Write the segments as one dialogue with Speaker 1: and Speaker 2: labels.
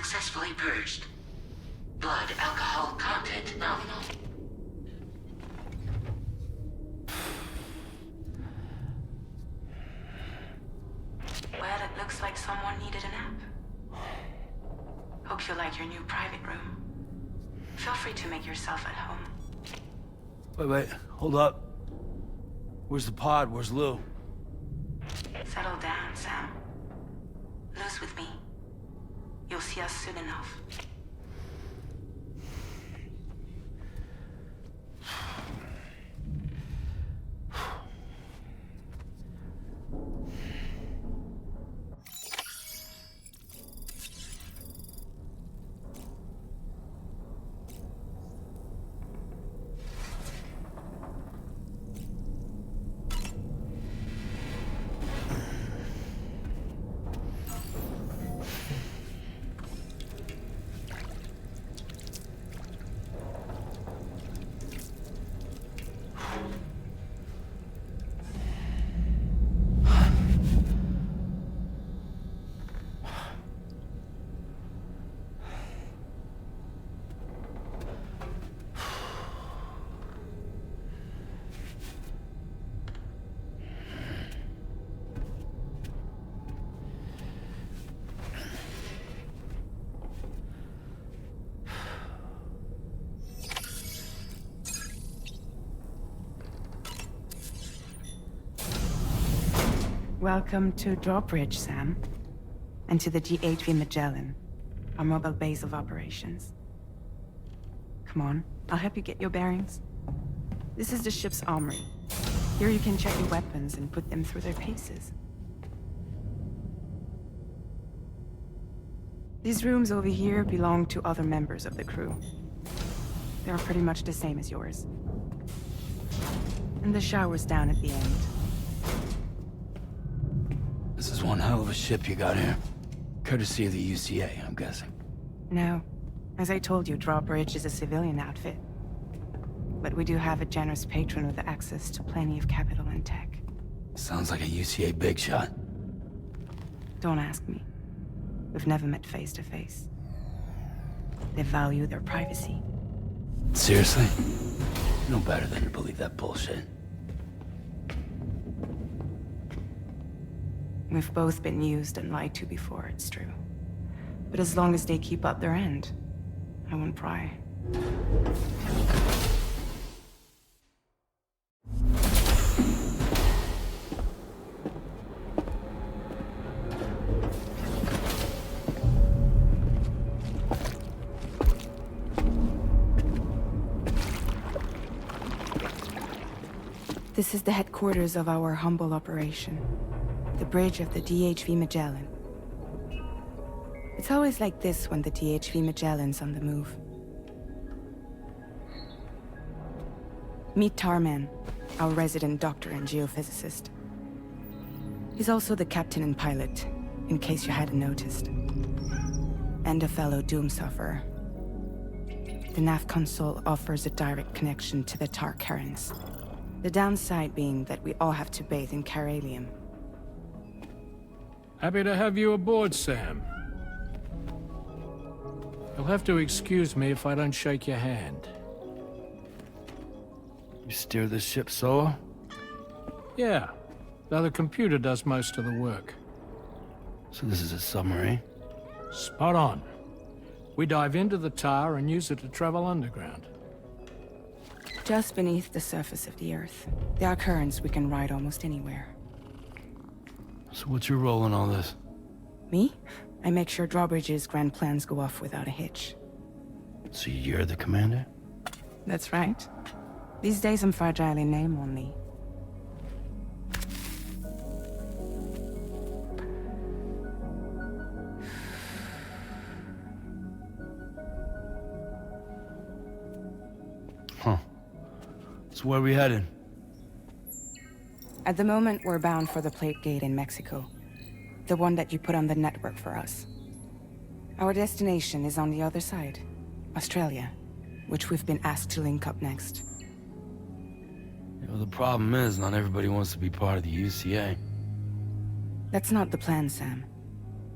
Speaker 1: successfully purged. Blood alcohol content nominal.
Speaker 2: Well, it looks like someone needed a nap. Hope you like your new private room. Feel free to make yourself at home.
Speaker 3: Wait, hold up. Where's the pod? Where's Lou?
Speaker 2: Settle down, Sam. Lou's with me. You'll see us soon enough. Welcome to Drawbridge, Sam. And to the DHV Magellan, our mobile base of operations. Come on, I'll help you get your bearings. This is the ship's armory. Here you can check your weapons and put them through their paces. These rooms over here belong to other members of the crew. They're pretty much the same as yours. And the shower's down at the end.
Speaker 3: This is one hell of a ship you got here. Courtesy of the UCA, I'm guessing.
Speaker 2: No. As I told you, Drawbridge is a civilian outfit. But we do have a generous patron with access to plenty of capital and tech.
Speaker 3: Sounds like a UCA big shot.
Speaker 2: Don't ask me. We've never met face to face. They value their privacy.
Speaker 3: Seriously? No better than to believe that bullshit.
Speaker 2: We've both been used and lied to before, it's true. But as long as they keep up their end, I won't pry. This is the headquarters of our humble operation. The bridge of the DHV Magellan. It's always like this when the DHV Magellan's on the move. Meet Tarman, our resident doctor and geophysicist. He's also the captain and pilot, in case you hadn't noticed. And a fellow doom sufferer. The nav console offers a direct connection to the tar currents. The downside being that we all have to bathe in Chiralium.
Speaker 4: Happy to have you aboard, Sam. You'll have to excuse me if I don't shake your hand.
Speaker 3: You steer this ship solo?
Speaker 4: Yeah, though the computer does most of the work.
Speaker 3: So this is a submarine?
Speaker 4: Spot on. We dive into the tar and use it to travel underground.
Speaker 2: Just beneath the surface of the Earth, there are currents we can ride almost anywhere.
Speaker 3: So what's your role in all this?
Speaker 2: Me? I make sure Drawbridge's grand plans go off without a hitch.
Speaker 3: So you're the commander?
Speaker 2: That's right. These days I'm fragile in name only.
Speaker 3: Huh. So where are we headed?
Speaker 2: At the moment, we're bound for the Plate Gate in Mexico. The one that you put on the network for us. Our destination is on the other side, Australia, which we've been asked to link up next.
Speaker 3: You know, the problem is, not everybody wants to be part of the UCA.
Speaker 2: That's not the plan, Sam.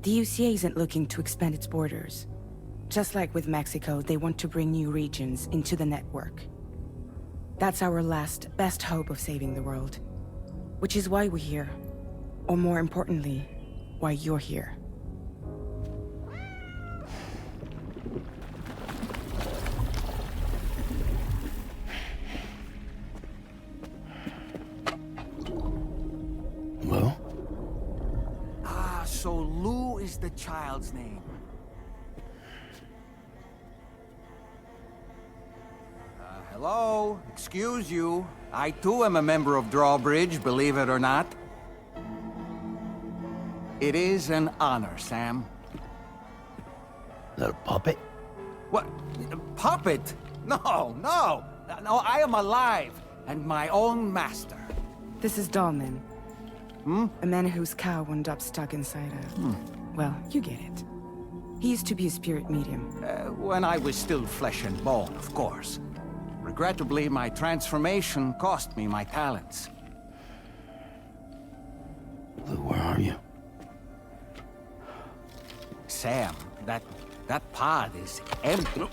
Speaker 2: The UCA isn't looking to expand its borders. Just like with Mexico, they want to bring new regions into the network. That's our last, best hope of saving the world. Which is why we're here. Or more importantly, why you're here.
Speaker 3: Well?
Speaker 5: Ah, so Lou is the child's name. Hello? Excuse you. I too am a member of Drawbridge, believe it or not. It is an honor, Sam.
Speaker 3: Is that a puppet?
Speaker 5: What? A puppet? No, no! No, I am alive, and my own master.
Speaker 2: This is Dahlman. A man whose cow wound up stuck inside a... Well, you get it. He used to be a spirit medium.
Speaker 5: When I was still flesh and bone, of course. Regrettably, my transformation cost me my talents.
Speaker 3: Lou, where are you?
Speaker 5: Sam, that pod is empty.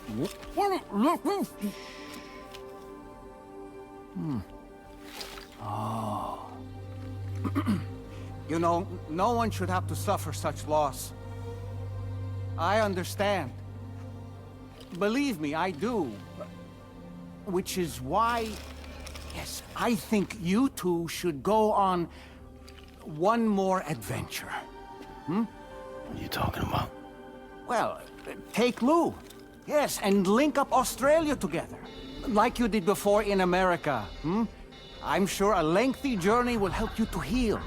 Speaker 5: Oh. You know, no one should have to suffer such loss. I understand. Believe me, I do. Which is why, yes, I think you two should go on one more adventure.
Speaker 3: What are you talking about?
Speaker 5: Well, take Lou. Yes, and link up Australia together. Like you did before in America, I'm sure a lengthy journey will help you to heal.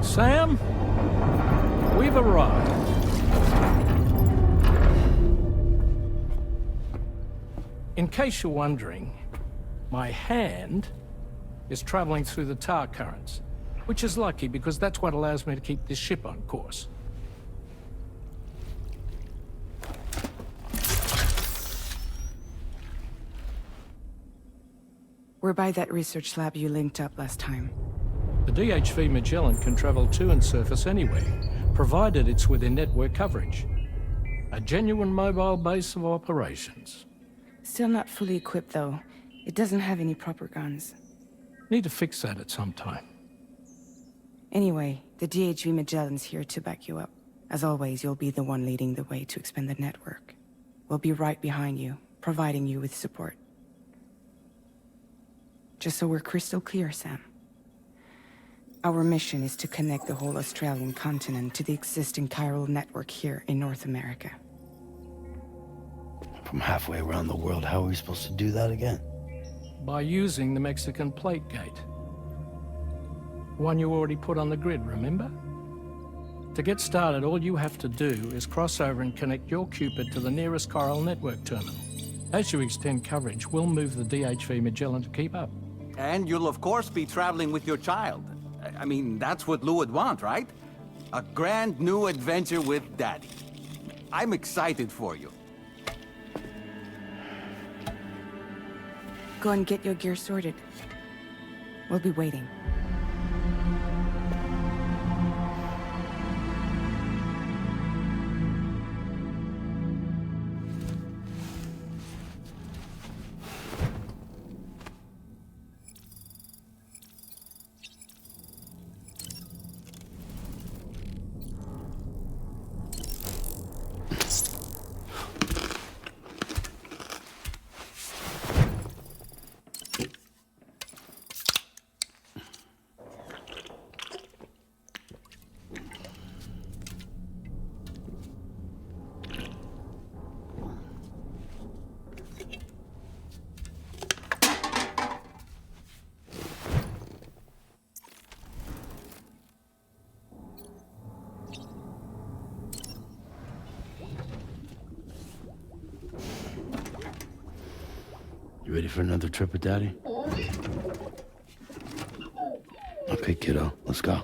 Speaker 4: Sam, we've arrived. In case you're wondering, my hand is traveling through the tar currents, which is lucky because that's what allows me to keep this ship on course.
Speaker 2: We're by that research lab you linked up last time.
Speaker 4: The DHV Magellan can travel to and surface anywhere, provided it's within network coverage. A genuine mobile base of operations.
Speaker 2: Still not fully equipped, though. It doesn't have any proper guns.
Speaker 4: Need to fix that at some time.
Speaker 2: Anyway, the DHV Magellan's here to back you up. As always, you'll be the one leading the way to expand the network. We'll be right behind you, providing you with support. Just so we're crystal clear, Sam. Our mission is to connect the whole Australian continent to the existing chiral network here in North America.
Speaker 3: From halfway around the world, how are we supposed to do that again?
Speaker 4: By using the Mexican plate gate. One you already put on the grid, remember? To get started, all you have to do is cross over and connect your Q-Pid to the nearest chiral network terminal. As you extend coverage, we'll move the DHV Magellan to keep up.
Speaker 5: And you'll of course be traveling with your child. I mean, that's what Lou would want, right? A grand new adventure with Daddy. I'm excited for you.
Speaker 2: Go and get your gear sorted. We'll be waiting.
Speaker 3: You ready for another trip with Daddy? Okay, kiddo, let's go.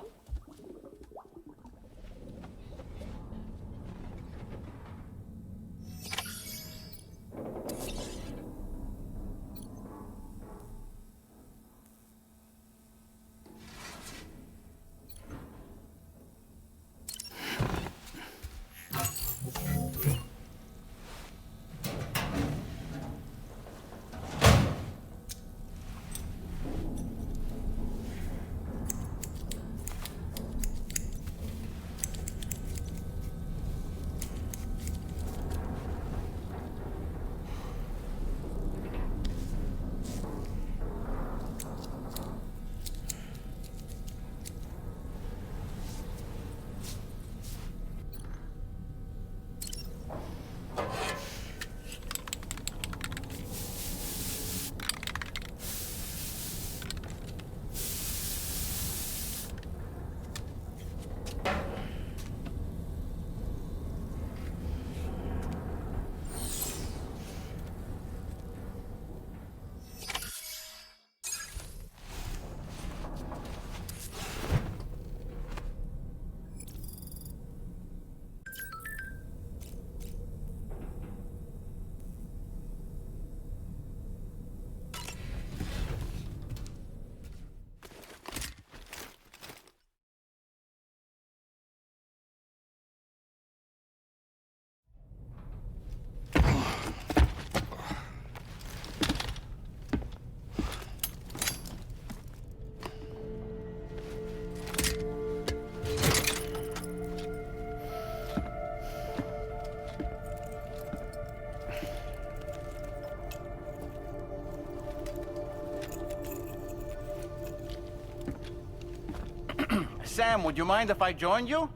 Speaker 5: Sam, would you mind if I joined you?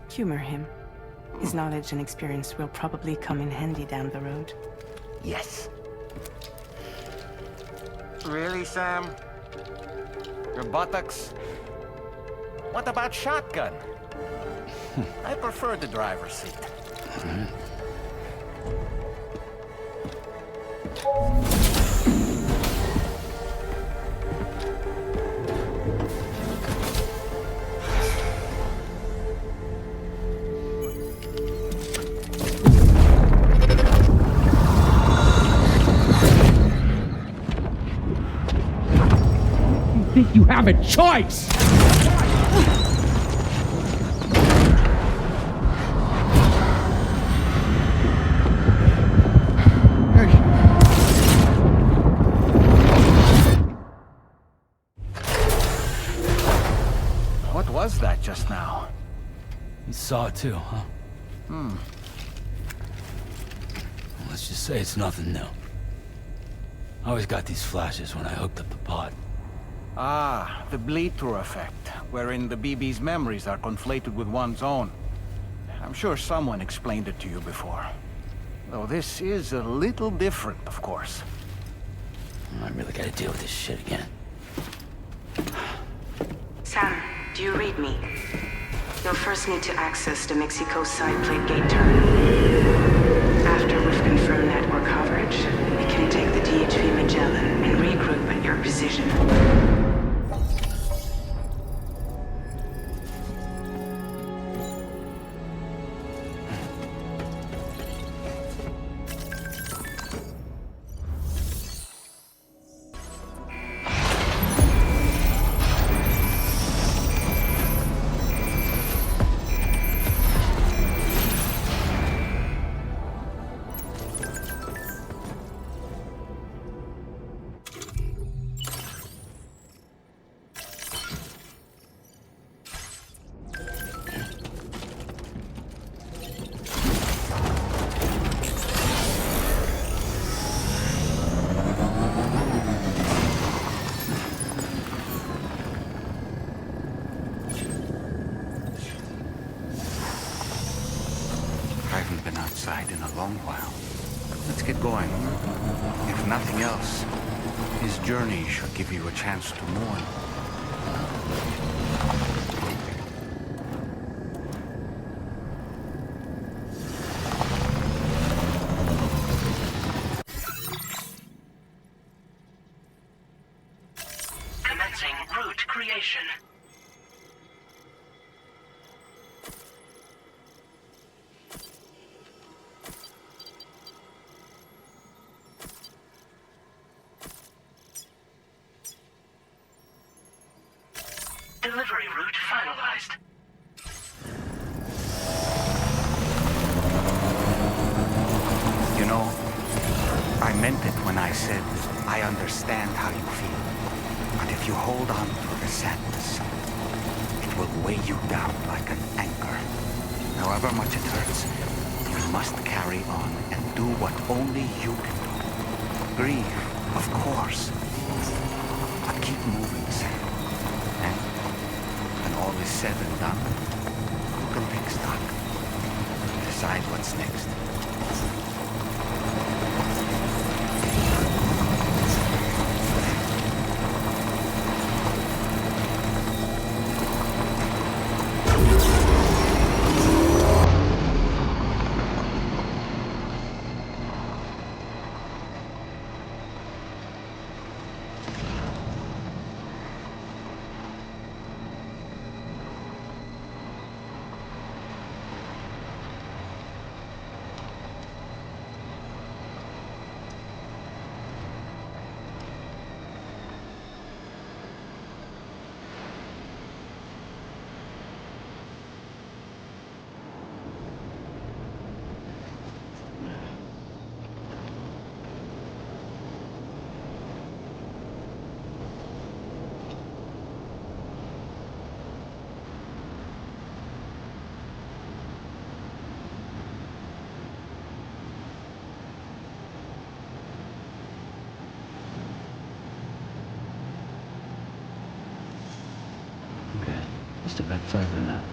Speaker 2: Humor him. His knowledge and experience will probably come in handy down the road.
Speaker 5: Yes. Really, Sam? Your buttocks? What about shotgun? I prefer the driver's seat.
Speaker 6: Think you have a choice?
Speaker 5: What was that just now?
Speaker 3: You saw it too, huh? Let's just say it's nothing new. I always got these flashes when I hooked up the pod.
Speaker 5: Ah, the bleed-through effect, wherein the BB's memories are conflated with one's own. I'm sure someone explained it to you before. Though this is a little different, of course.
Speaker 3: I really gotta deal with this shit again.
Speaker 2: Sam, do you read me? You'll first need to access the Mexico side plate gate terminal. After we've confirmed network coverage, we can take the DHV Magellan and regroup at your position.
Speaker 5: In a long while. Let's get going. If nothing else, his journey should give you a chance to mourn.
Speaker 1: Commencing route creation. Delivery route finalized.
Speaker 5: You know, I meant it when I said I understand how you feel. But if you hold on to the sadness, it will weigh you down like an anchor. However much it hurts, you must carry on and do what only you can do. Grieve, of course. But keep moving, Sam. And when all is said and done, you can take stock. Decide what's next.
Speaker 3: back further than that.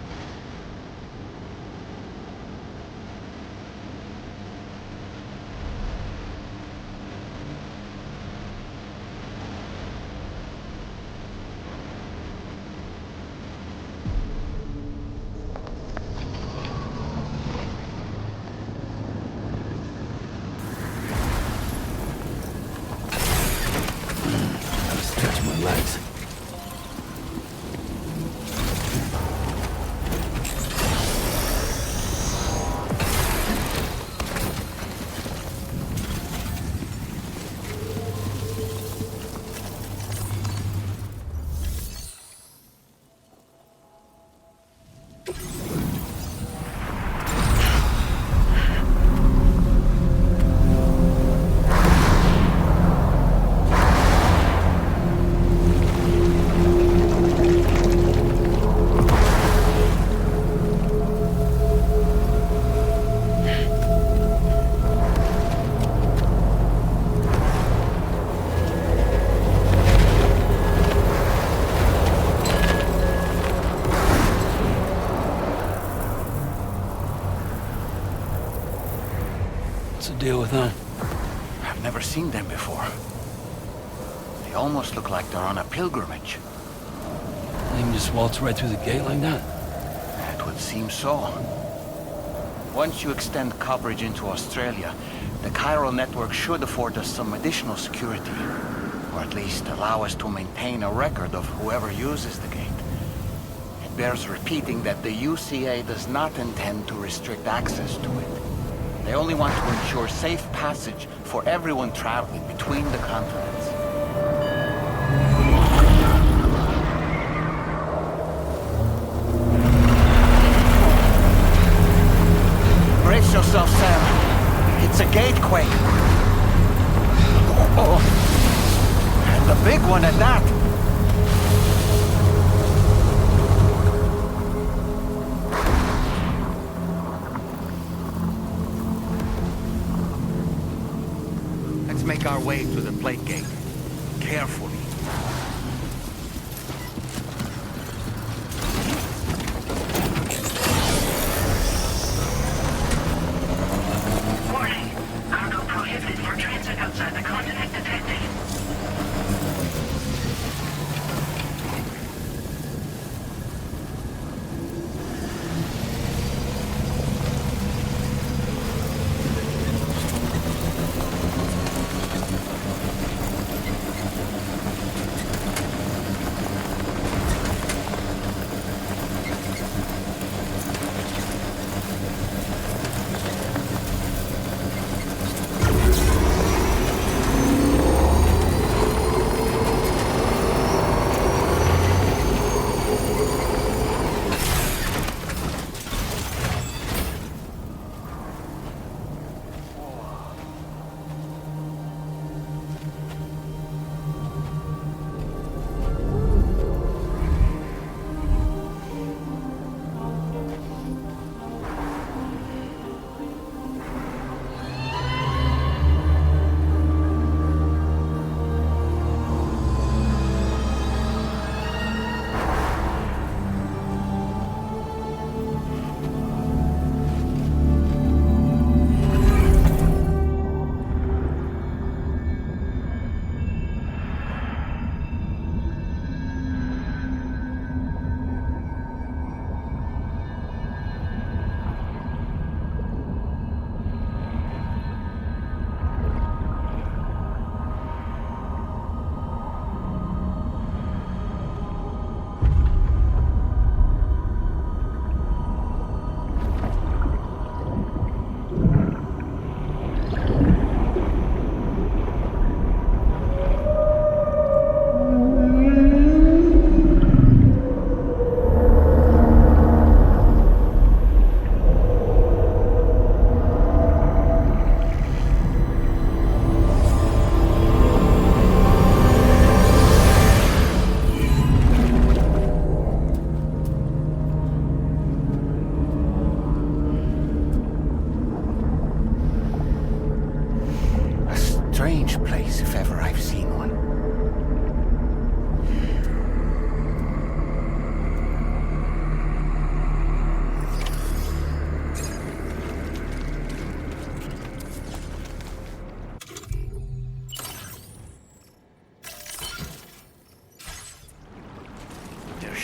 Speaker 3: Stretch my legs. What's the deal with them?
Speaker 5: I've never seen them before. They almost look like they're on a pilgrimage.
Speaker 3: They can just waltz right through the gate like that?
Speaker 5: It would seem so. Once you extend coverage into Australia, the Chiral network should afford us some additional security. Or at least allow us to maintain a record of whoever uses the gate. It bears repeating that the UCA does not intend to restrict access to it. They only want to ensure safe passage for everyone traveling between the continents. Brace yourself, Sam. It's a gatequake. Oh, and a big one at that. Let's make our way to the plate gate. Carefully.
Speaker 1: Warning. Cargo prohibited for transit outside the continent detected.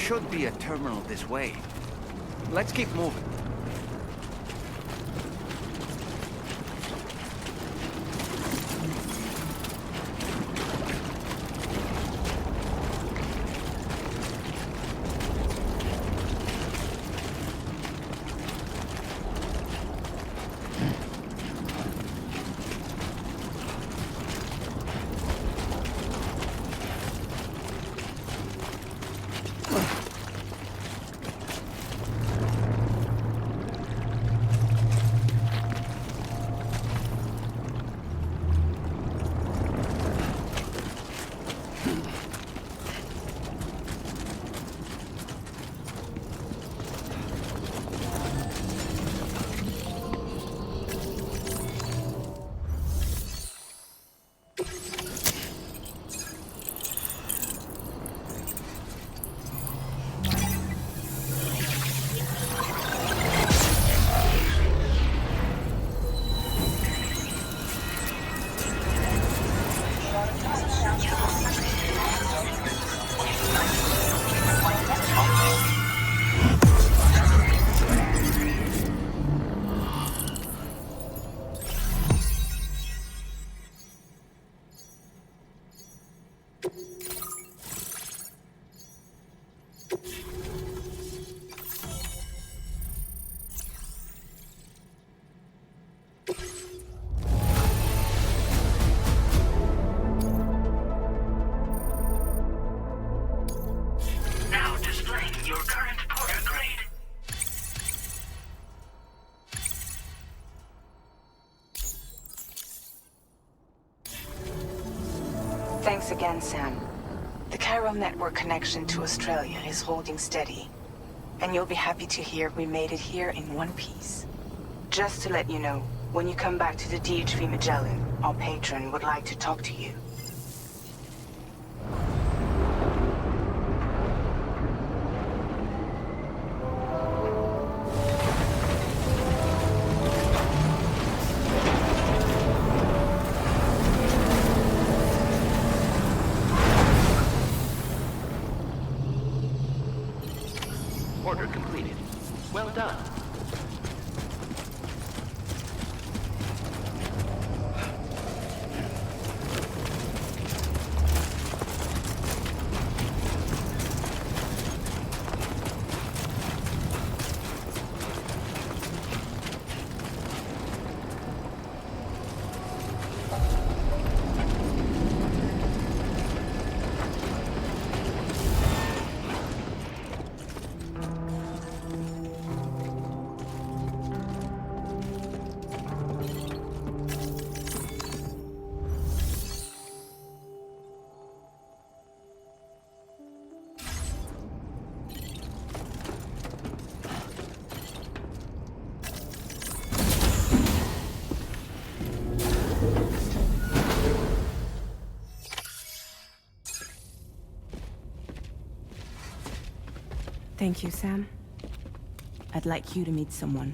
Speaker 5: should be a terminal this way. Let's keep moving.
Speaker 2: Thanks again, Sam. The Chiral network connection to Australia is holding steady. And you'll be happy to hear we made it here in one piece. Just to let you know, when you come back to the DHV Magellan, our patron would like to talk to you.
Speaker 7: Order completed. Well done.
Speaker 2: Thank you, Sam. I'd like you to meet someone.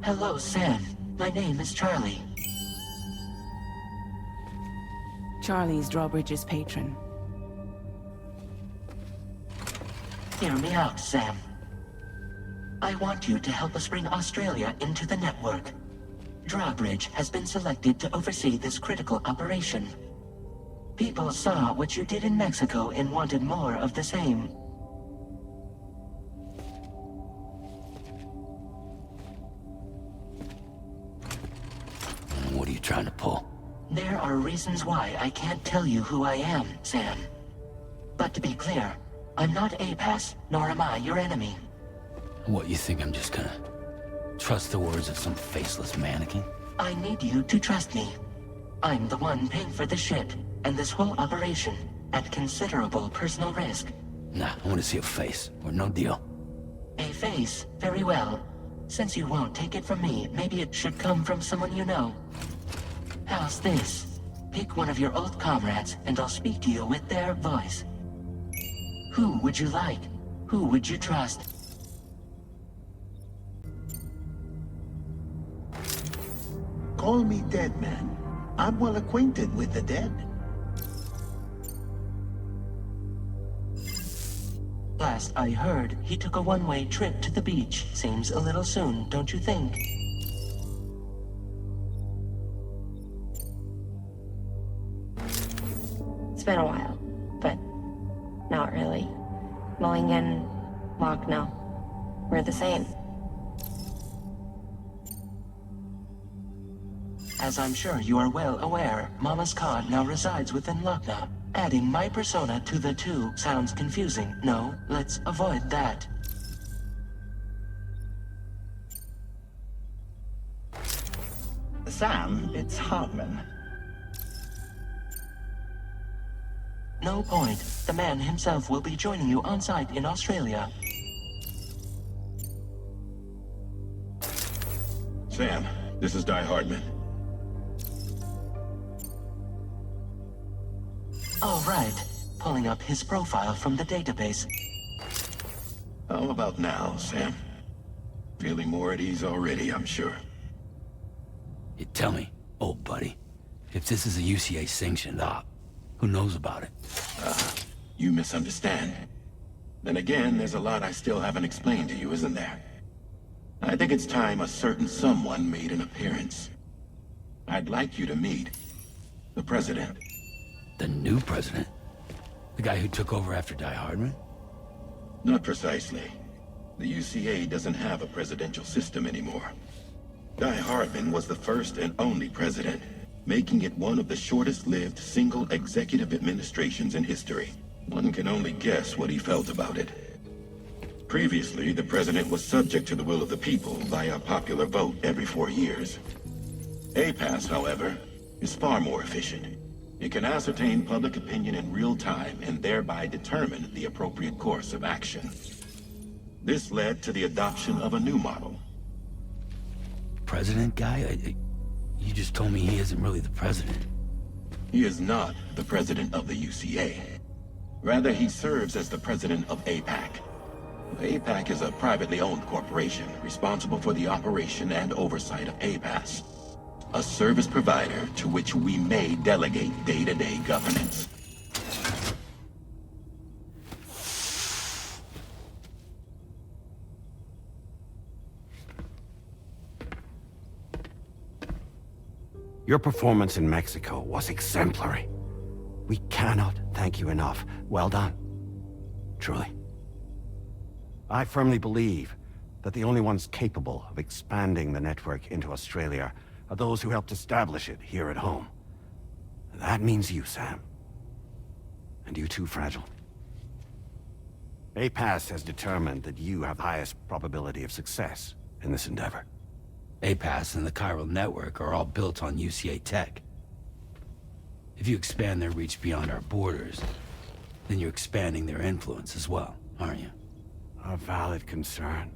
Speaker 1: Hello, Sam. My name is Charlie.
Speaker 2: Charlie's Drawbridge's patron.
Speaker 1: Hear me out, Sam. I want you to help us bring Australia into the network. Drawbridge has been selected to oversee this critical operation. People saw what you did in Mexico and wanted more of the same.
Speaker 3: What are you trying to pull?
Speaker 1: There are reasons why I can't tell you who I am, Sam. But to be clear, I'm not APAS, nor am I your enemy.
Speaker 3: What, you think I'm just gonna trust the words of some faceless mannequin?
Speaker 1: I need you to trust me. I'm the one paying for the ship, and this whole operation, at considerable personal risk.
Speaker 3: Nah, I want to see a face, or no deal.
Speaker 1: A face? Very well. Since you won't take it from me, maybe it should come from someone you know. How's this? Pick one of your old comrades, and I'll speak to you with their voice. Who would you like? Who would you trust?
Speaker 8: Call me dead man. I'm well acquainted with the dead.
Speaker 1: Last I heard, he took a one-way trip to the beach. Seems a little soon, don't you think?
Speaker 9: It's been a while, but not really. Mulligan, Locke, no. We're the same.
Speaker 1: As I'm sure you are well aware, Mama's Cod now resides within Lochna. Adding my persona to the two sounds confusing. No, let's avoid that.
Speaker 8: Sam, it's Hartman.
Speaker 1: No point. The man himself will be joining you on site in Australia.
Speaker 10: Sam, this is Di Hardman.
Speaker 1: All right. Pulling up his profile from the database.
Speaker 10: How about now, Sam? Feeling more at ease already, I'm sure.
Speaker 3: You tell me, old buddy, if this is a UCA sanctioned op, who knows about it?
Speaker 10: You misunderstand. Then again, there's a lot I still haven't explained to you, isn't there? I think it's time a certain someone made an appearance. I'd like you to meet the President.
Speaker 3: The new president? The guy who took over after Die Hardman?
Speaker 10: Not precisely. The UCA doesn't have a presidential system anymore. Die Hardman was the first and only president, making it one of the shortest-lived single executive administrations in history. One can only guess what he felt about it. Previously, the president was subject to the will of the people via popular vote every 4 years. APAS, however, is far more efficient. It can ascertain public opinion in real time and thereby determine the appropriate course of action. This led to the adoption of a new model.
Speaker 3: President guy? You just told me he isn't really the president.
Speaker 10: He is not the president of the UCA. Rather, he serves as the president of APAC. APAC is a privately owned corporation responsible for the operation and oversight of APAS, a service provider to which we may delegate day-to-day governance.
Speaker 11: Your performance in Mexico was exemplary. We cannot thank you enough. Well done. Truly. I firmly believe that the only ones capable of expanding the network into Australia are those who helped establish it here at home. That means you, Sam. And you too, Fragile. APAS has determined that you have the highest probability of success in this endeavor.
Speaker 3: APAS and the Chiral network are all built on UCA tech. If you expand their reach beyond our borders, then you're expanding their influence as well, aren't you?
Speaker 11: A valid concern.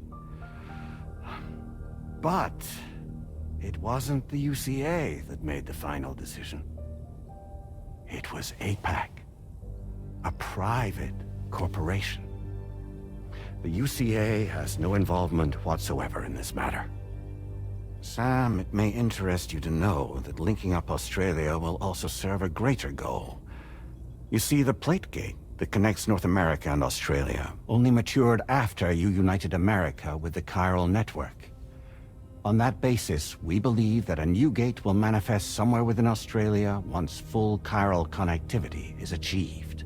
Speaker 11: But it wasn't the UCA that made the final decision. It was APAC, a private corporation. The UCA has no involvement whatsoever in this matter. Sam, it may interest you to know that linking up Australia will also serve a greater goal. You see, the plate gate that connects North America and Australia only matured after you united America with the Chiral network. On that basis, we believe that a new gate will manifest somewhere within Australia once full Chiral connectivity is achieved.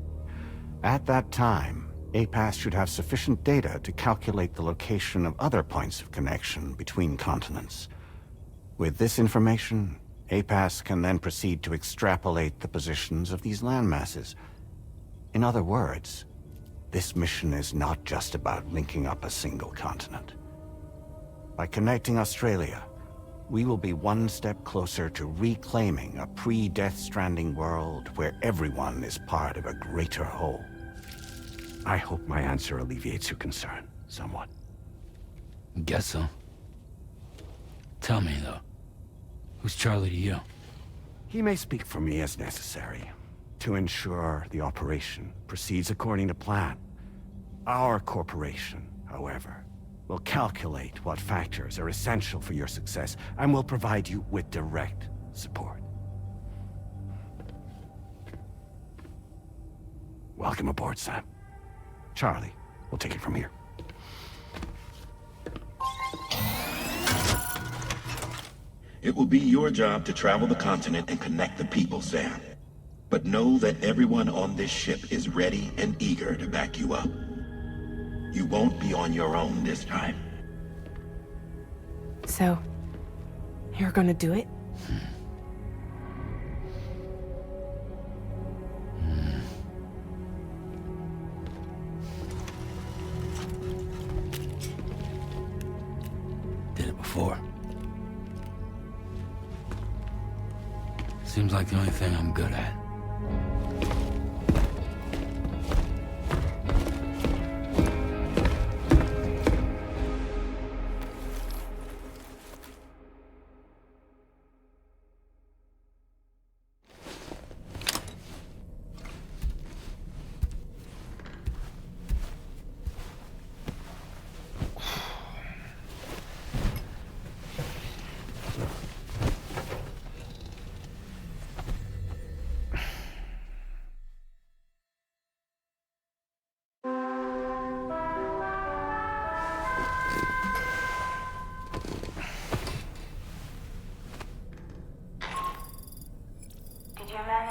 Speaker 11: At that time, APAS should have sufficient data to calculate the location of other points of connection between continents. With this information, APAS can then proceed to extrapolate the positions of these landmasses. In other words, this mission is not just about linking up a single continent. By connecting Australia, we will be one step closer to reclaiming a pre-Death Stranding world where everyone is part of a greater whole. I hope my answer alleviates your concern somewhat.
Speaker 3: Guess so. Tell me, though, who's Charlie to you?
Speaker 11: He may speak for me as necessary, to ensure the operation proceeds according to plan. Our corporation, however, We'll calculate what factors are essential for your success, and we'll provide you with direct support. Welcome aboard, Sam. Charlie, we'll take it from here.
Speaker 10: It will be your job to travel the continent and connect the people, Sam. But know that everyone on this ship is ready and eager to back you up. You won't be on your own this time.
Speaker 2: So, you're gonna do it?
Speaker 3: Did it before. Seems like the only thing I'm good at.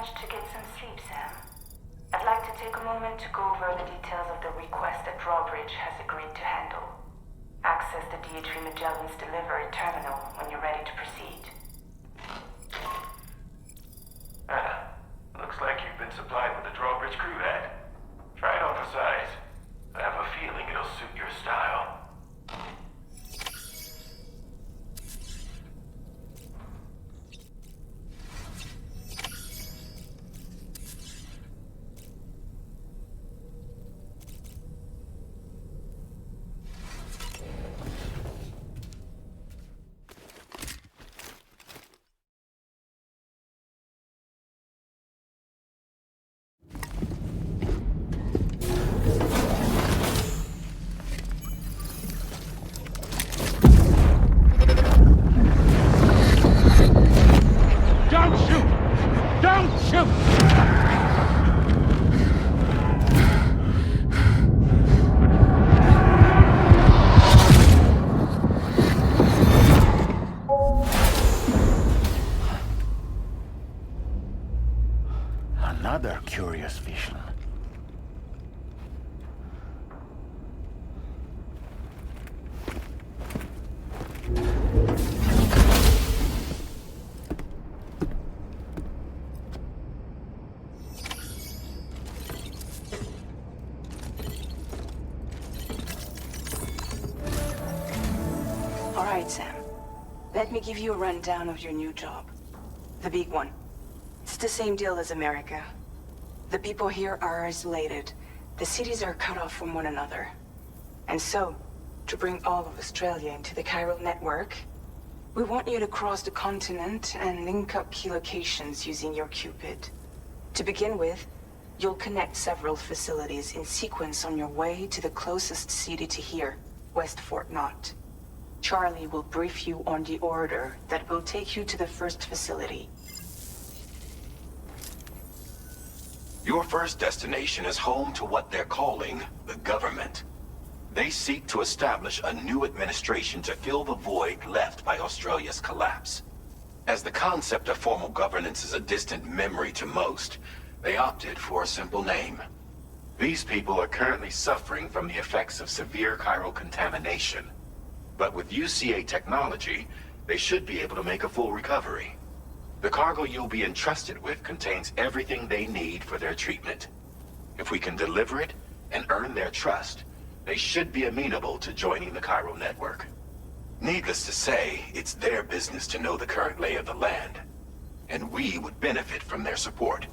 Speaker 2: To get some sleep, Sam. I'd like to take a moment to go over the details of the request that Drawbridge has agreed to handle. Access the DHV Magellan's delivery terminal when you're ready to proceed.
Speaker 7: Looks like you've been supplied with the Drawbridge crew head. Try it on for size. I have a feeling it'll suit your style.
Speaker 11: Another curious vision.
Speaker 2: All right, Sam. Let me give you a rundown of your new job. The big one. It's the same deal as America. The people here are isolated. The cities are cut off from one another. And so, to bring all of Australia into the Chiral network, we want you to cross the continent and link up key locations using your Q-Pid. To begin with, you'll connect several facilities in sequence on your way to the closest city to here, West Fort Knott. Charlie will brief you on the order that will take you to the first facility.
Speaker 10: Your first destination is home to what they're calling the government. They seek to establish a new administration to fill the void left by Australia's collapse. As the concept of formal governance is a distant memory to most, they opted for a simple name. These people are currently suffering from the effects of severe chiral contamination. But with UCA technology, they should be able to make a full recovery. The cargo you'll be entrusted with contains everything they need for their treatment. If we can deliver it and earn their trust, they should be amenable to joining the Chiral network. Needless to say, it's their business to know the current lay of the land, and we would benefit from their support.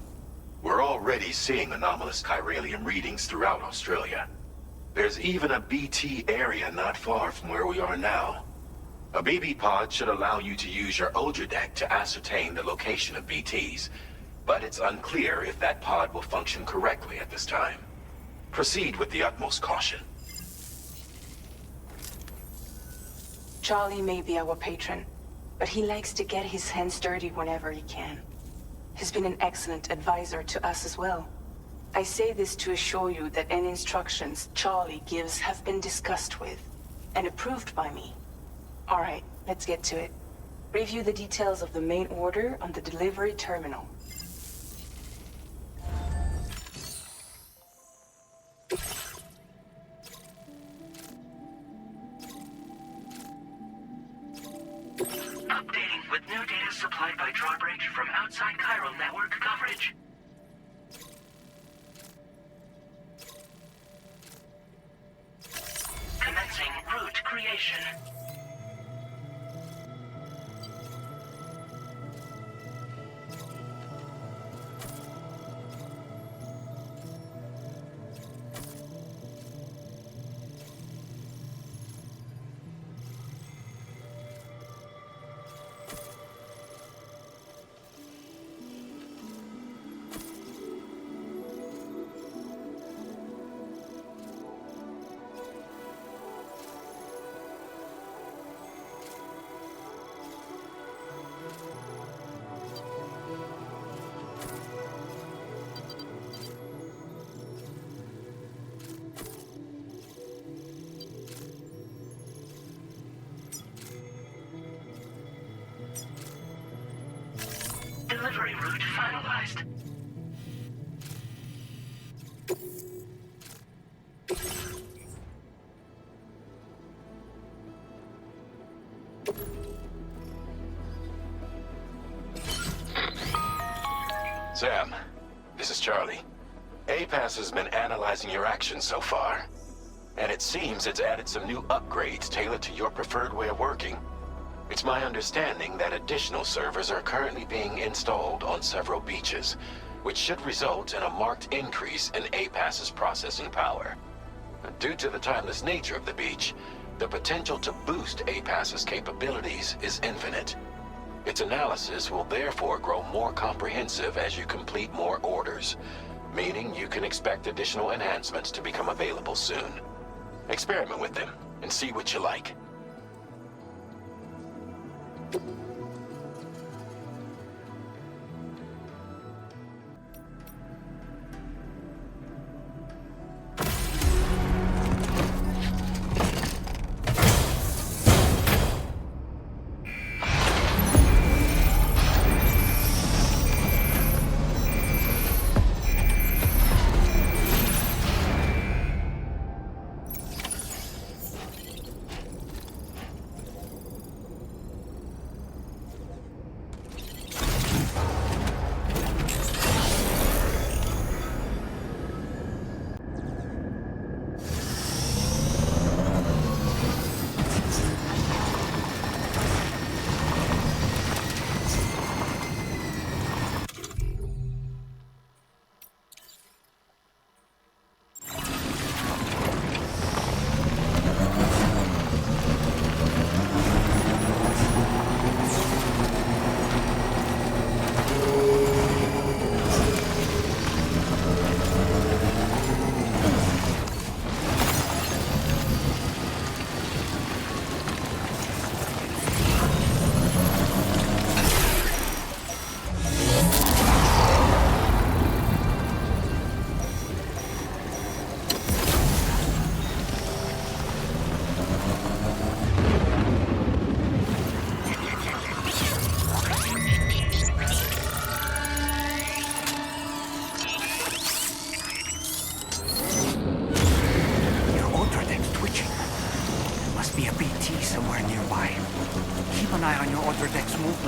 Speaker 10: We're already seeing anomalous chiralium readings throughout Australia. There's even a BT area not far from where we are now. A BB pod should allow you to use your Ultra deck to ascertain the location of BTs, but it's unclear if that pod will function correctly at this time. Proceed with the utmost caution.
Speaker 2: Charlie may be our patron, but he likes to get his hands dirty whenever he can. He's been an excellent advisor to us as well. I say this to assure you that any instructions Charlie gives have been discussed with and approved by me. All right, let's get to it. Review the details of the main order on the delivery terminal.
Speaker 1: Updating with new data supplied by Drawbridge from outside Chiral network coverage. Commencing route creation. Delivery route finalized.
Speaker 7: Sam, this is Charlie. APAS has been analyzing your actions so far, and it seems it's added some new upgrades tailored to your preferred way of working. It's my understanding that additional servers are currently being installed on several beaches, which should result in a marked increase in APAS's processing power. Due to the timeless nature of the beach, the potential to boost APAS's capabilities is infinite. Its analysis will therefore grow more comprehensive as you complete more orders, meaning you can expect additional enhancements to become available soon. Experiment with them and see what you like.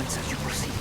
Speaker 5: As you proceed.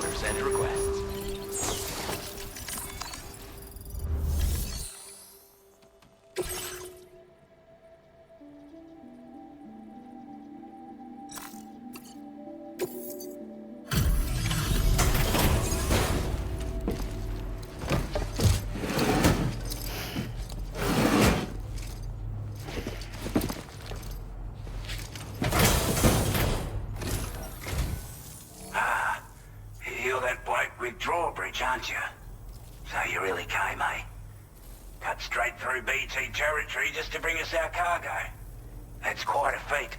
Speaker 3: orders and requests.
Speaker 12: You're that bloke with Drawbridge, aren't you? So you really came, eh? Cut straight through BT territory just to bring us our cargo. That's quite a feat.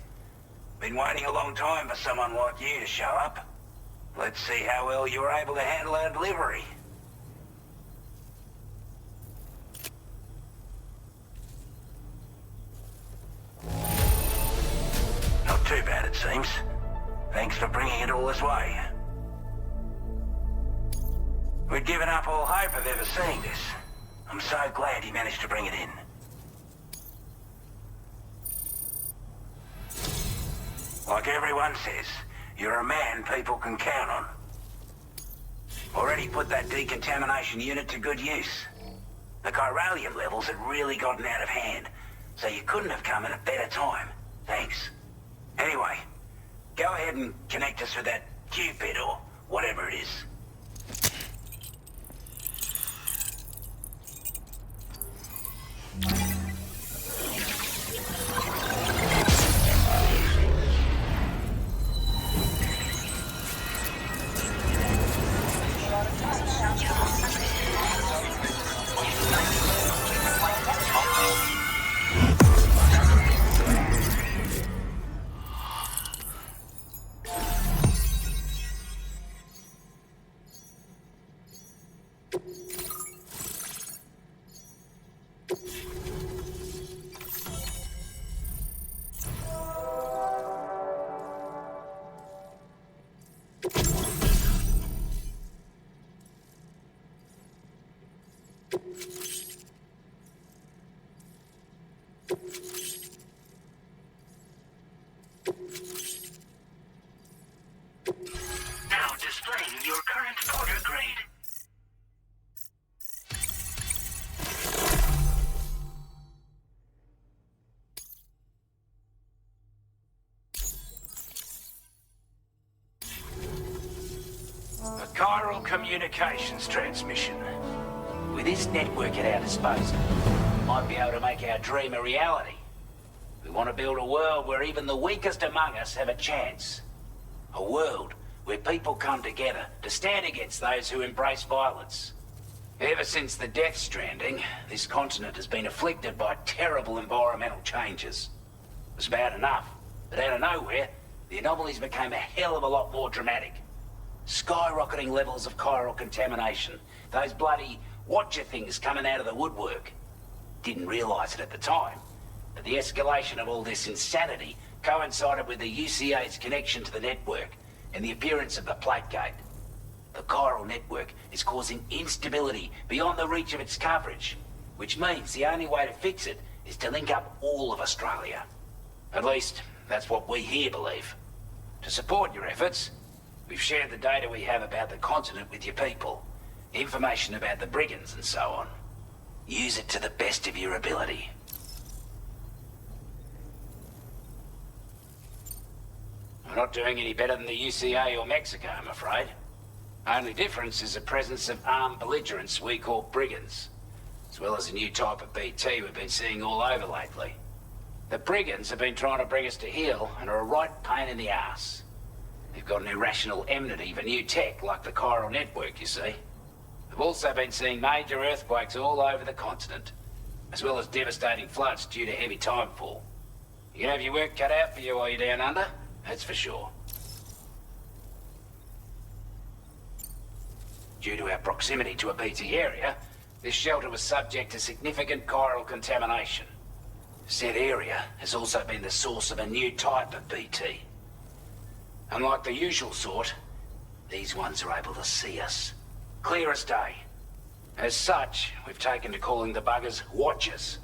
Speaker 12: Been waiting a long time for someone like you to show up. Let's see how well you were able to handle our delivery. Not too bad, it seems. Thanks for bringing it all this way. We'd given up all hope of ever seeing this. I'm so glad you managed to bring it in. Like everyone says, you're a man people can count on. Already put that decontamination unit to good use. The chiralium levels had really gotten out of hand, so you couldn't have come at a better time. Thanks. Anyway, go ahead and connect us with that Q-Pid or whatever it is.
Speaker 1: Now displaying your current order grade.
Speaker 12: A chiral communications transmission. With this network at our disposal, we might be able to make our dream a reality. We want to build a world where even the weakest among us have a chance. A world where people come together to stand against those who embrace violence. Ever since the death stranding, this continent has been afflicted by terrible environmental changes. It was bad enough, but out of nowhere, the anomalies became a hell of a lot more dramatic. Skyrocketing levels of chiral contamination. Those bloody watcher things coming out of the woodwork. Didn't realize it at the time, but the escalation of all this insanity coincided with the UCA's connection to the network and the appearance of the plate gate. The chiral network is causing instability beyond the reach of its coverage, which means the only way to fix it is to link up all of Australia. At least, that's what we here believe. To support your efforts, we've shared the data we have about the continent with your people, information about the brigands and so on. Use it to the best of your ability. We're not doing any better than the UCA or Mexico, I'm afraid. Only difference is the presence of armed belligerents we call brigands, as well as a new type of BT we've been seeing all over lately. The brigands have been trying to bring us to heel and are a right pain in the ass. They've got an irrational enmity for new tech like the chiral network, you see. We've also been seeing major earthquakes all over the continent, as well as devastating floods due to heavy timefall. You can have your work cut out for you while you're down under, that's for sure. Due to our proximity to a BT area, this shelter was subject to significant chiral contamination. Said area has also been the source of a new type of BT. Unlike the usual sort, these ones are able to see us. Clear as day. As such, we've taken to calling the buggers Watchers.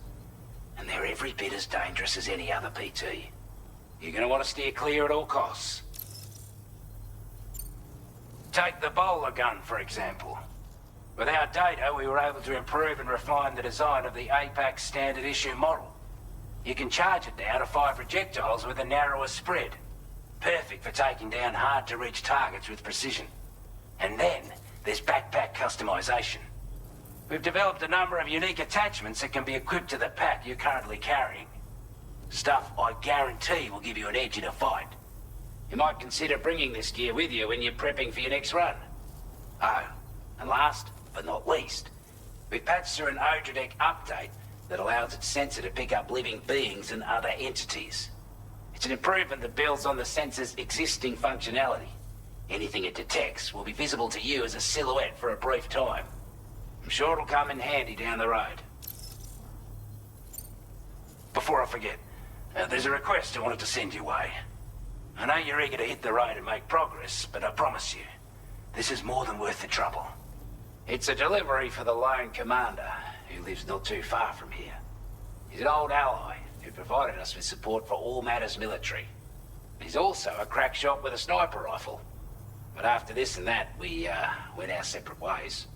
Speaker 12: And they're every bit as dangerous as any other BT. You're gonna want to steer clear at all costs. Take the bowler gun, for example. With our data, we were able to improve and refine the design of the APAC standard issue model. You can charge it now to fire projectiles with a narrower spread. Perfect for taking down hard-to-reach targets with precision. And then, there's backpack customization. We've developed a number of unique attachments that can be equipped to the pack you're currently carrying. Stuff I guarantee will give you an edge in a fight. You might consider bringing this gear with you when you're prepping for your next run. Oh, and last but not least, we patched through an Odradek update that allows its sensor to pick up living beings and other entities. It's an improvement that builds on the sensor's existing functionality. Anything it detects will be visible to you as a silhouette for a brief time. I'm sure it'll come in handy down the road. Before I forget, there's a request I wanted to send your way. I know you're eager to hit the road and make progress, but I promise you, this is more than worth the trouble. It's a delivery for the lone commander, who lives not too far from here. He's an old ally who provided us with support for all matters military. He's also a crack shot with a sniper rifle. But after this and that, we went our separate ways.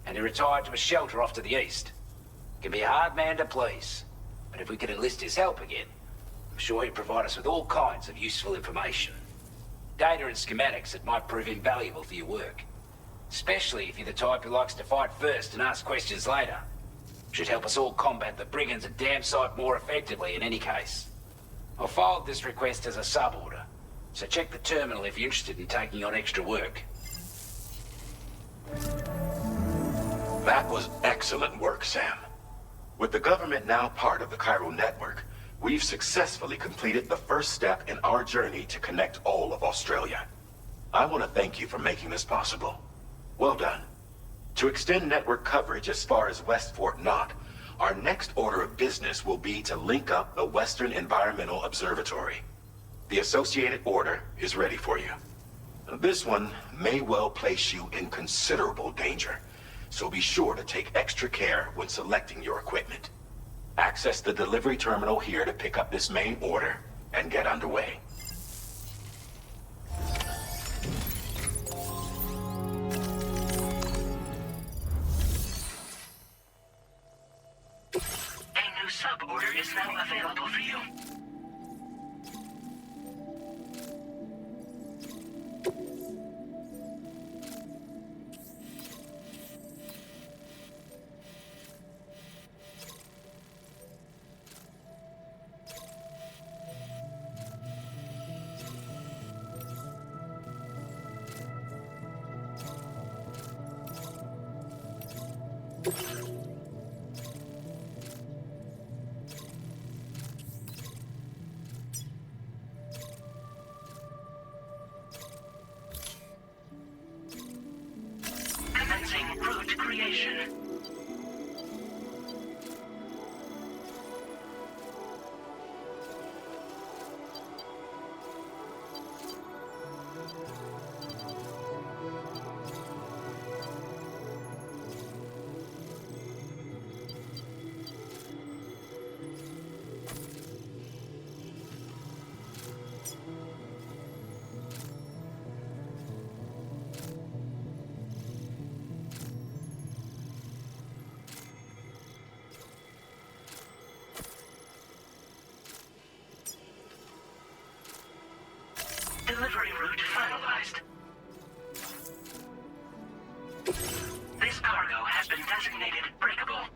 Speaker 12: And he retired to a shelter off to the east. Can be a hard man to please, but if we could enlist his help again, I'm sure he'd provide us with all kinds of useful information. Data and schematics that might prove invaluable for your work. Especially if you're the type who likes to fight first and ask questions later. Should help us all combat the brigands a damn sight more effectively in any case. I'll forward this request as a sub-order, so check the terminal if you're interested in taking on extra work.
Speaker 7: That was excellent work, Sam. With the government now part of the Chiral network, we've successfully completed the first step in our journey to connect all of Australia. I want to thank you for making this possible. Well done. To extend network coverage as far as West Fort Knott, our next order of business will be to link up the Western Environmental Observatory. The associated order is ready for you. This one may well place you in considerable danger, so be sure to take extra care when selecting your equipment. Access the delivery terminal here to pick up this main order and get underway.
Speaker 1: A new sub-order is now available for you. Commencing route creation. Delivery route finalized. This cargo has been designated breakable.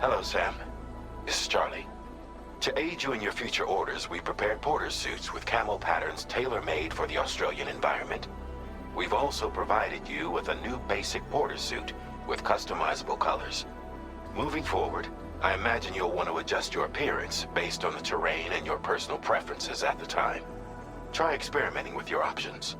Speaker 7: Hello, Sam. This is Charlie. To aid you in your future orders, we prepared porter suits with camo patterns tailor-made for the Australian environment. We've also provided you with a new basic porter suit with customizable colors. Moving forward, I imagine you'll want to adjust your appearance based on the terrain and your personal preferences at the time. Try experimenting with your options.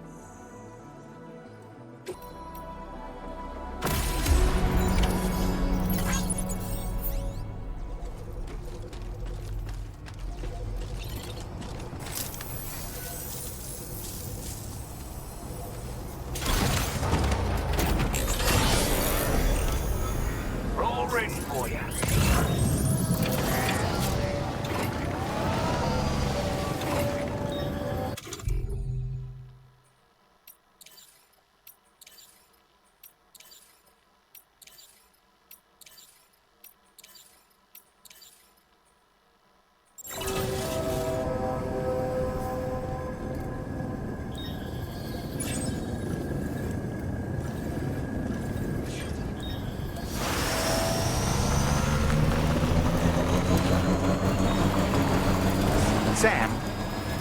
Speaker 12: We're all rooting for you.
Speaker 5: Sam,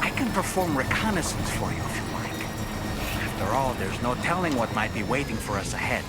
Speaker 5: I can perform reconnaissance for you if you like. After all, there's no telling what might be waiting for us ahead.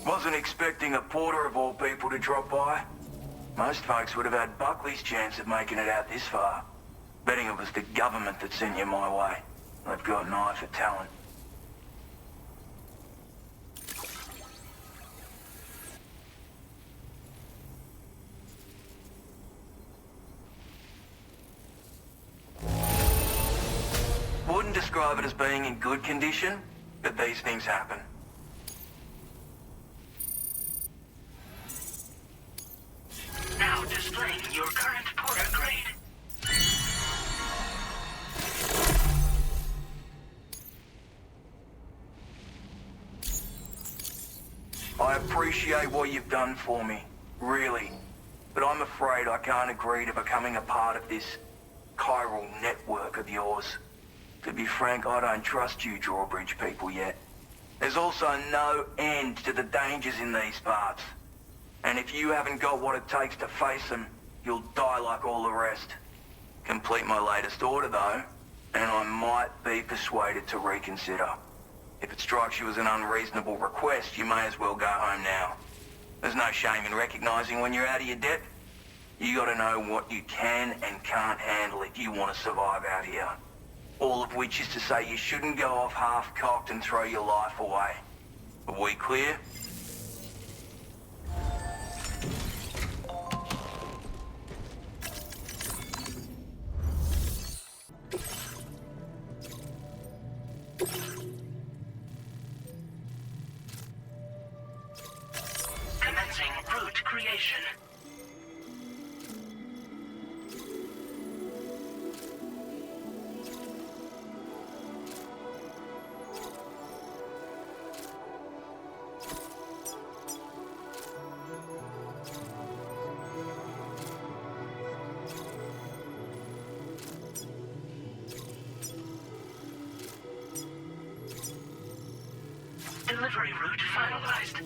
Speaker 13: Wasn't expecting a porter of all people to drop by. Most folks would have had Buckley's chance of making it out this far. Betting it was the government that sent you my way. They've got an eye for talent. Wouldn't describe it as being in good condition, but these things happen.
Speaker 12: Now displaying your current porter grade.
Speaker 13: I appreciate what you've done for me, really. But I'm afraid I can't agree to becoming a part of this chiral network of yours. To be frank, I don't trust you Drawbridge people yet. There's also no end to the dangers in these parts. And if you haven't got what it takes to face them, you'll die like all the rest. Complete my latest order though, and I might be persuaded to reconsider. If it strikes you as an unreasonable request, you may as well go home now. There's no shame in recognizing when you're out of your depth. You gotta know what you can and can't handle if you want to survive out here. All of which is to say you shouldn't go off half-cocked and throw your life away. Are we clear?
Speaker 12: Commencing route creation. Delivery route finalized.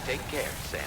Speaker 14: Take care, Sam.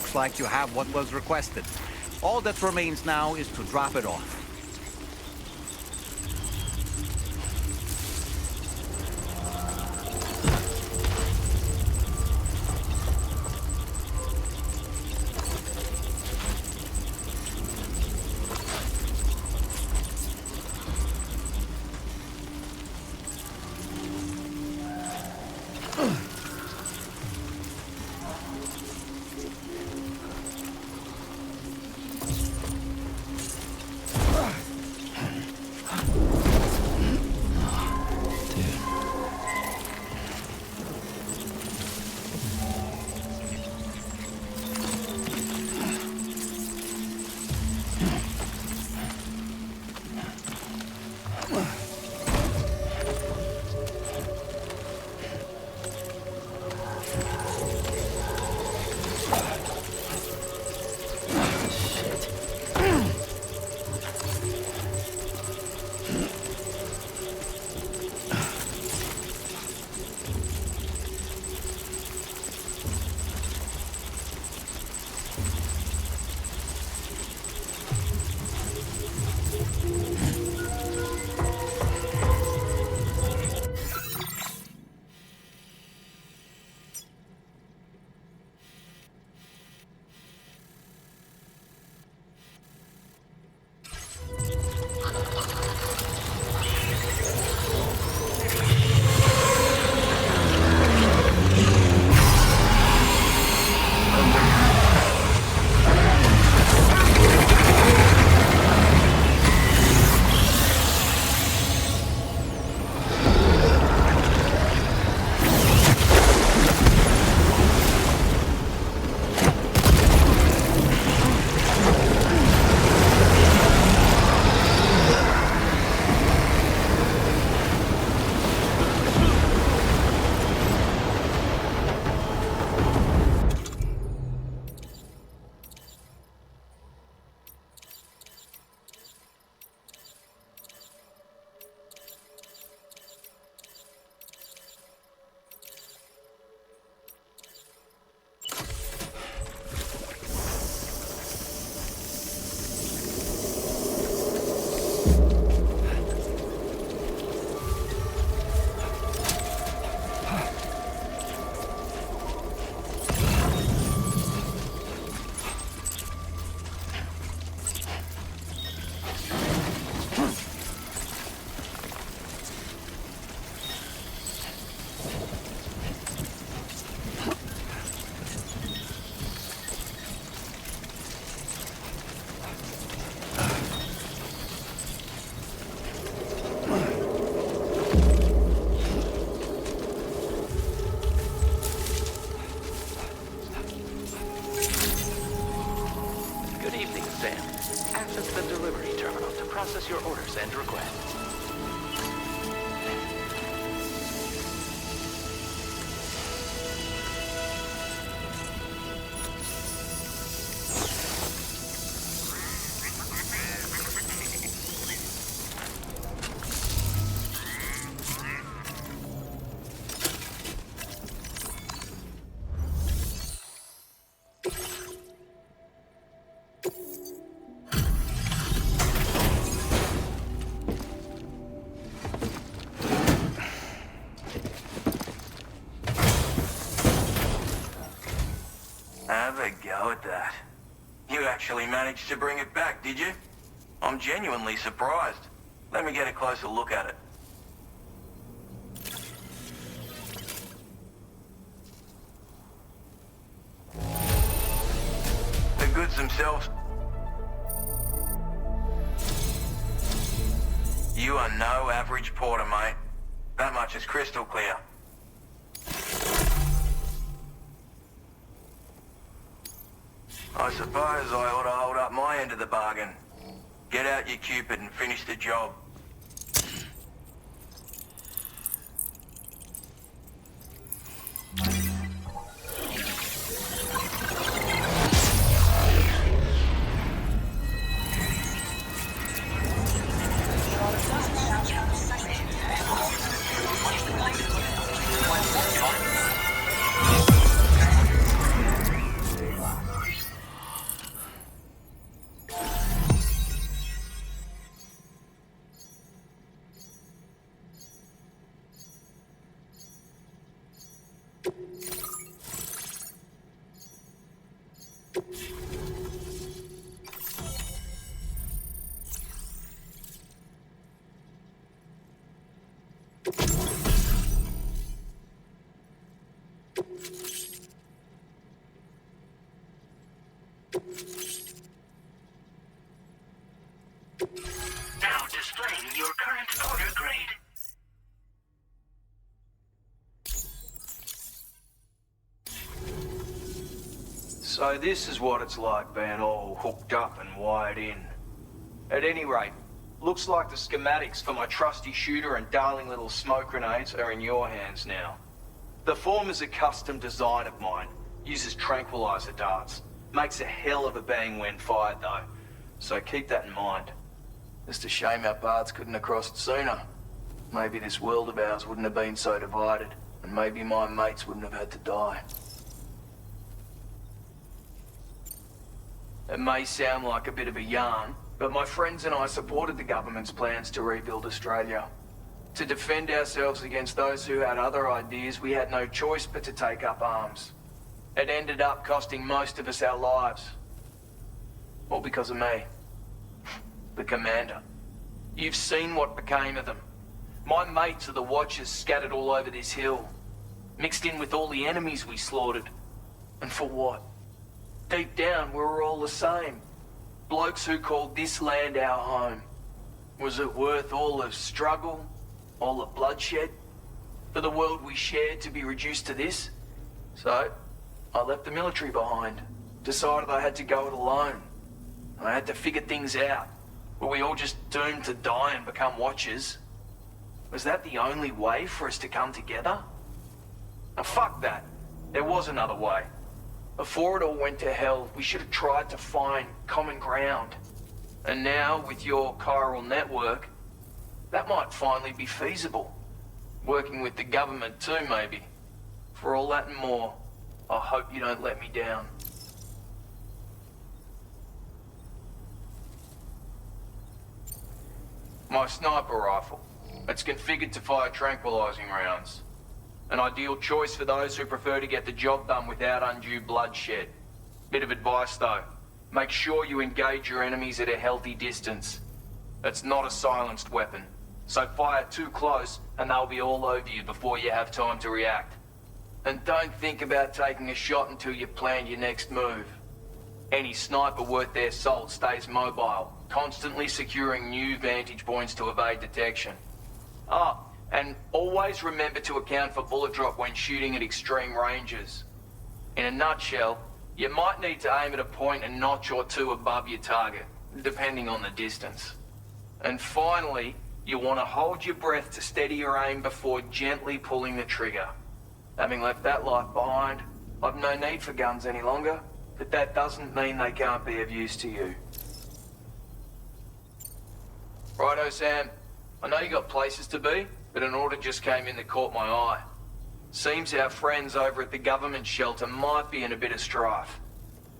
Speaker 5: Looks like you have what was requested. All that remains now is to drop it off.
Speaker 7: process your orders and requests.
Speaker 13: Have a go at that. You actually managed to bring it back, did you? I'm genuinely surprised. Let me get a closer look at it. The goods themselves... You are no average porter, mate. That much is crystal clear. I suppose I ought to hold up my end of the bargain. Get out your Q-Pid and finish the job.
Speaker 12: Now displaying your current order grade.
Speaker 13: So this is what it's like being all hooked up and wired in. At any rate, looks like the schematics for my trusty shooter and darling little smoke grenades are in your hands now. The form is a custom design of mine, uses tranquilizer darts. Makes a hell of a bang when fired though, so keep that in mind. Just a shame our paths couldn't have crossed sooner. Maybe this world of ours wouldn't have been so divided, and maybe my mates wouldn't have had to die. It may sound like a bit of a yarn, but my friends and I supported the government's plans to rebuild Australia. To defend ourselves against those who had other ideas, we had no choice but to take up arms. It ended up costing most of us our lives. All because of me. The commander. You've seen what became of them. My mates are the Watchers scattered all over this hill. Mixed in with all the enemies we slaughtered. And for what? Deep down, we were all the same. Blokes who called this land our home. Was it worth all the struggle? All the bloodshed? For the world we shared to be reduced to this? So, I left the military behind. Decided I had to go it alone. I had to figure things out. Were we all just doomed to die and become Watchers? Was that the only way for us to come together? Now fuck that. There was another way. Before it all went to hell, we should have tried to find common ground. And now, with your chiral network, that might finally be feasible. Working with the government too, maybe. For all that and more, I hope you don't let me down. My sniper rifle. It's configured to fire tranquilizing rounds. An ideal choice for those who prefer to get the job done without undue bloodshed. Bit of advice though. Make sure you engage your enemies at a healthy distance. It's not a silenced weapon, so fire too close and they'll be all over you before you have time to react. And don't think about taking a shot until you plan your next move. Any sniper worth their salt stays mobile, constantly securing new vantage points to evade detection. Ah, and always remember to account for bullet drop when shooting at extreme ranges. In a nutshell, you might need to aim at a point a notch or two above your target, depending on the distance. And finally, you want to hold your breath to steady your aim before gently pulling the trigger. Having left that life behind, I've no need for guns any longer, but that doesn't mean they can't be of use to you. Righto, Sam. I know you got places to be, but an order just came in that caught my eye. Seems our friends over at the government shelter might be in a bit of strife.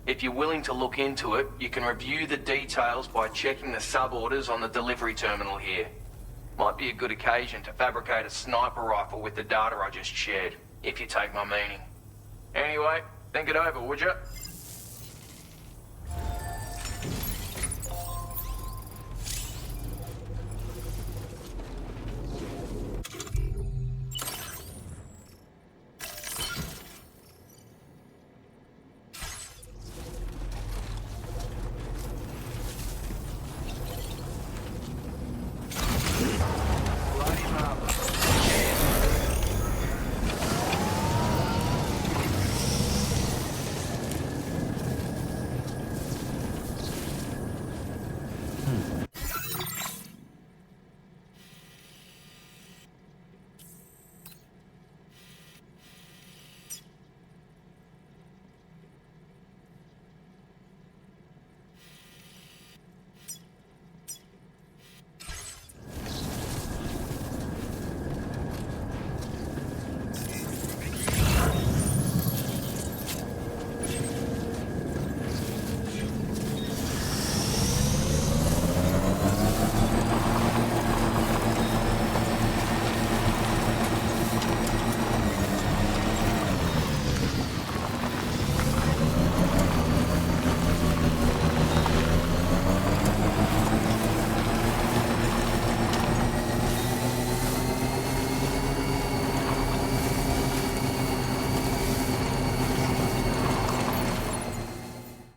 Speaker 13: If you're willing to look into it, you can review the details by checking the sub-orders on the delivery terminal here. Might be a good occasion to fabricate a sniper rifle with the data I just shared, if you take my meaning. Anyway, think it over, would you?